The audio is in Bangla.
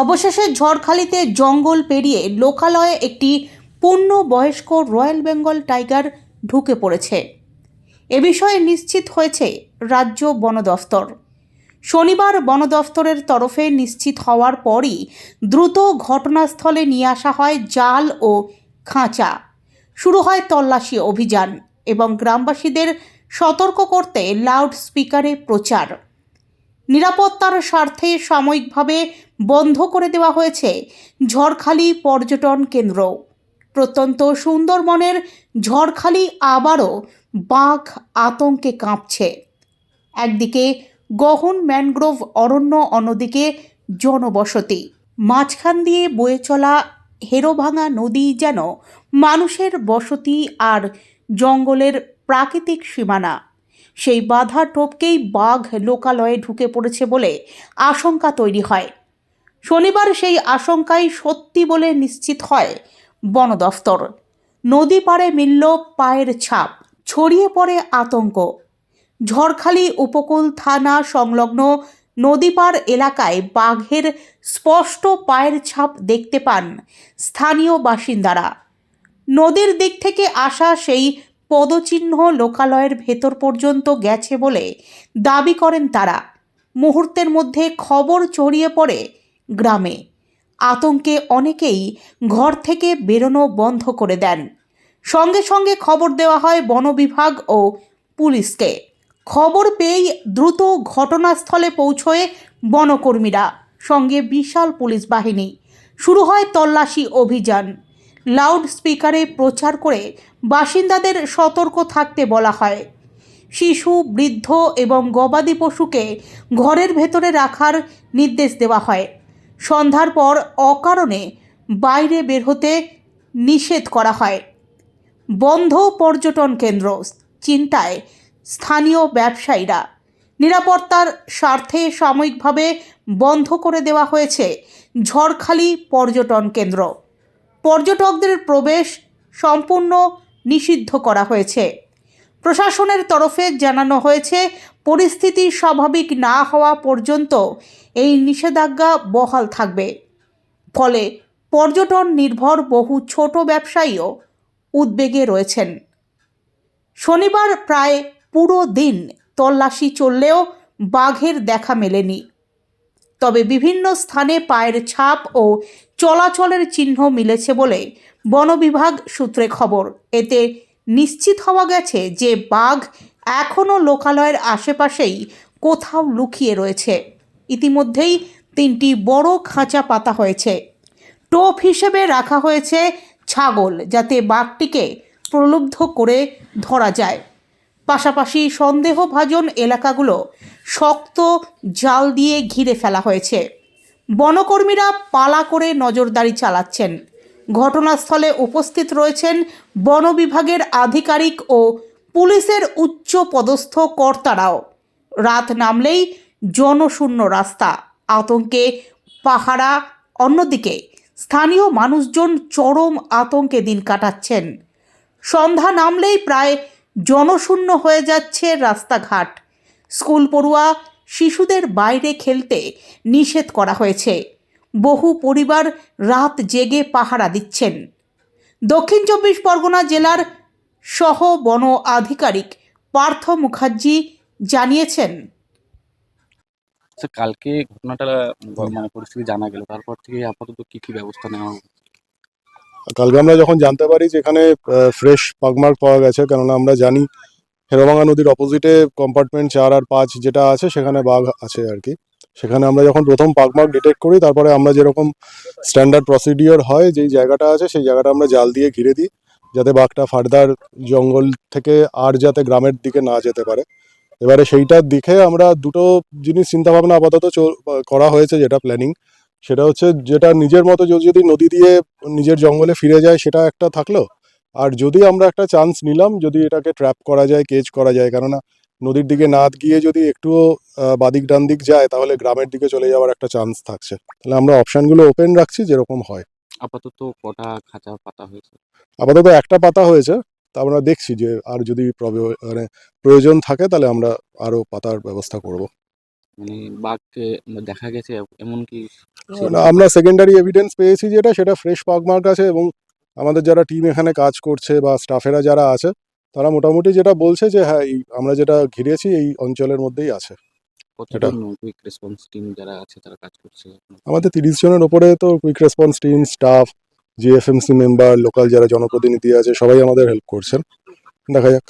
অবশেষে ঝড়খালিতে জঙ্গল পেরিয়ে লোকালয়ে একটি পূর্ণবয়স্ক রয়্যাল বেঙ্গল টাইগার ঢুকে পড়েছে। এ বিষয়ে নিশ্চিত হয়েছে রাজ্য বন দফতর। শনিবার বন দফতরের তরফে নিশ্চিত হওয়ার পরই দ্রুত ঘটনাস্থলে নিয়ে আসা হয় জাল ও খাঁচা। শুরু হয় তল্লাশি অভিযান এবং গ্রামবাসীদের সতর্ক করতে লাউড স্পিকারে প্রচার। নিরাপত্তার স্বার্থে সাময়িকভাবে বন্ধ করে দেওয়া হয়েছে ঝড়খালি পর্যটন কেন্দ্র। প্রত্যন্ত সুন্দরবনের ঝড়খালি আবারও বাঘ আতঙ্কে কাঁপছে। একদিকে গহন ম্যানগ্রোভ অরণ্য, অন্যদিকে জনবসতি। মাঝখান দিয়ে বয়ে চলা হেরোভাঙা নদী যেন মানুষের বসতি আর জঙ্গলের প্রাকৃতিক সীমানা। সেই বাধা টপকেই বাঘ লোকালয়ে ঢুকে পড়েছে বলে আশঙ্কা তৈরি হয়। শনিবার সেই আশঙ্কাই সত্যি বলে নিশ্চিত হয় বন দফতর। নদী পাড়ে মিলল পায়ের ছাপ, ছড়িয়ে পড়ে আতঙ্ক। ঝড়খালি উপকূল থানা সংলগ্ন নদীপাড় এলাকায় বাঘের স্পষ্ট পায়ের ছাপ দেখতে পান স্থানীয় বাসিন্দারা। নদীর দিক থেকে আসা সেই পদচিহ্ন লোকালয়ের ভেতর পর্যন্ত গেছে বলে দাবি করেন তারা। মুহূর্তের মধ্যে খবর ছড়িয়ে পড়ে গ্রামে। আতঙ্কে অনেকেই ঘর থেকে বেরোনো বন্ধ করে দেন। সঙ্গে সঙ্গে খবর দেওয়া হয় বন বিভাগ ও পুলিশকে। খবর পেয়েই দ্রুত ঘটনাস্থলে পৌঁছয় বনকর্মীরা, সঙ্গে বিশাল পুলিশ বাহিনী। শুরু হয় তল্লাশি অভিযান। লাউড স্পিকারে প্রচার করে বাসিন্দাদের সতর্ক থাকতে বলা হয়। শিশু, বৃদ্ধ এবং গবাদি পশুকে ঘরের ভেতরে রাখার নির্দেশ দেওয়া হয়। সন্ধ্যার পর অকারণে বাইরে বের হতে নিষেধ করা হয়। বন্ধ পর্যটন কেন্দ্র, চিন্তায় স্থানীয় ব্যবসায়ীরা। নিরাপত্তার স্বার্থে সাময়িকভাবে বন্ধ করে দেওয়া হয়েছে ঝড়খালি পর্যটন কেন্দ্র। পর্যটকদের প্রবেশ সম্পূর্ণ নিষিদ্ধ করা হয়েছে। প্রশাসনের তরফে জানানো হয়েছে, পরিস্থিতি স্বাভাবিক না হওয়া পর্যন্ত এই নিষেধাজ্ঞা বহাল থাকবে। ফলে পর্যটন নির্ভর বহু ছোট ব্যবসায়ীও উদ্বেগে রয়েছেন। শনিবার প্রায় পুরো দিন তল্লাশি চললেও বাঘের দেখা মেলেনি। তবে বিভিন্ন স্থানে পায়ের ছাপ ও চলাচলের চিহ্ন মিলেছে বলে বন বিভাগ সূত্রে খবর। এতে নিশ্চিত হওয়া গেছে যে বাঘ এখনও লোকালয়ের আশেপাশেই কোথাও লুকিয়ে রয়েছে। ইতিমধ্যেই 3টি বড় খাঁচা পাতা হয়েছে। টোপ হিসেবে রাখা হয়েছে ছাগল, যাতে বাঘটিকে প্রলুব্ধ করে ধরা যায়। পাশাপাশি সন্দেহভাজন এলাকাগুলো শক্ত জাল দিয়ে ঘিরে ফেলা হয়েছে। বনকর্মীরা পালা করে নজরদারি চালাচ্ছেন। ঘটনাস্থলে উপস্থিত রয়েছেন বন বিভাগের আধিকারিক ও পুলিশের উচ্চ পদস্থ কর্তারাও। রাত নামলেই জনশূন্য রাস্তা, আতঙ্কে পাহারা। অন্যদিকে স্থানীয় মানুষজন চরম আতঙ্কে দিন কাটাচ্ছেন। সন্ধ্যা নামলেই প্রায় জনশূন্য হয়ে যাচ্ছে রাস্তাঘাট। স্কুল পড়ুয়া শিশুদের বাইরে খেলতে নিষেধ করা হয়েছে। বহু পরিবার রাত জেগে পাহারা দিচ্ছেন। দক্ষিণ 24 পরগনা জেলার সহ বন আধিকারিক পার্থ মুখার্জি জানিয়েছেন, কালকে ঘটনাটা মানে পরিস্থিতি জানা গেল, তারপর থেকে আপাতত কি কি ব্যবস্থা নেওয়া হবে? কালকে আমরা যখন জানতে পারি যে এখানে ফ্রেশ পাগমার্ক পাওয়া গেছে, কেননা আমরা জানি হেরোভাঙা নদীর অপোজিটে কম্পার্টমেন্ট 4 আর 5 যেটা আছে সেখানে বাঘ আছে আর কি। সেখানে আমরা যখন প্রথম পাগমার্ক ডিটেক্ট করি, তারপরে আমরা যেরকম স্ট্যান্ডার্ড প্রসিডিওর হয় যেই জায়গাটা আছে সেই জায়গাটা আমরা জাল দিয়ে ঘিরে দিই, যাতে বাঘটা ফার্দার জঙ্গল থেকে আর যাতে গ্রামের দিকে না যেতে পারে। এবারে সেইটার দিকে আমরা দুটো জিনিস চিন্তাভাবনা আপাতত করা হয়েছে, যেটা প্ল্যানিং সেটা হচ্ছে, যেটা নিজের মতো যদি নদী দিয়ে নিজের জঙ্গলে ফিরে যায় সেটা একটা থাকলো, আর যদি আমরা একটা চান্স নিলাম যদি এটাকে ট্র্যাপ করা যায়, কেজ করা যায়, কেননা নদীর দিকে না গিয়ে যদি একটুও বাদিক ডান দিক যায় তাহলে গ্রামের দিকে চলে যাওয়ার একটা চান্স থাকছে। তাহলে আমরা অপশানগুলো ওপেন রাখছি যেরকম হয়। আপাতত কটা খাঁচা পাতা হয়েছে? আপাতত একটা পাতা হয়েছে, তা আমরা দেখছি যে আর যদি মানে প্রয়োজন থাকে তাহলে আমরা আরও পাতার ব্যবস্থা করব। মানে বাঘকে দেখা গেছে এমন কি? না, আমরা সেকেন্ডারি এভিডেন্স পেয়েছি যেটা সেটা ফ্রেশ পাগমার্ক আছে, এবং আমাদের যারা টিম এখানে কাজ করছে বা স্টাফেরা যারা আছে তারা মোটামুটি যেটা বলছে যে হ্যাঁ আমরা যেটা ঘিরেছি এই অঞ্চলের মধ্যেই আছে। কতজন কুইক রেসপন্স টিম যারা আছে তারা কাজ করছে? আমাদের 30 জনের ওপরে তো quick response team, staff, GFMC member, local যারা জনপ্রতিনিধি আছে সবাই আমাদের হেল্প করছেন। দেখা যাক।